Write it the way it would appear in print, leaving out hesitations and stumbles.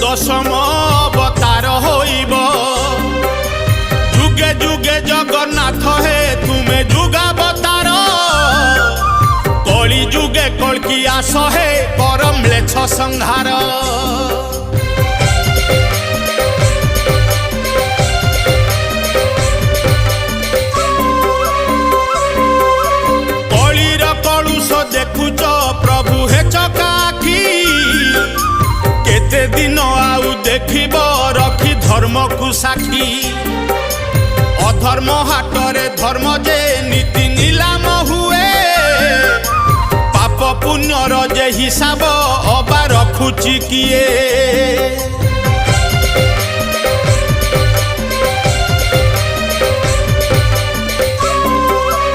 दशम अवतार होइब जुगे जुगे जगन्नाथ हे तुमे जुगावतार कली जुगे कल्की आस हे परम म्लेच्छ संहार कलीर कलुष देखुच प्रभु हे चकाखी केते दिन आउ देखिब रखी धर्म को साक्षी अधर्म हाटरे धर्म जे नीति नीलाम हुए पाप पुण्यर जे हिसाब अबा रखुची किए।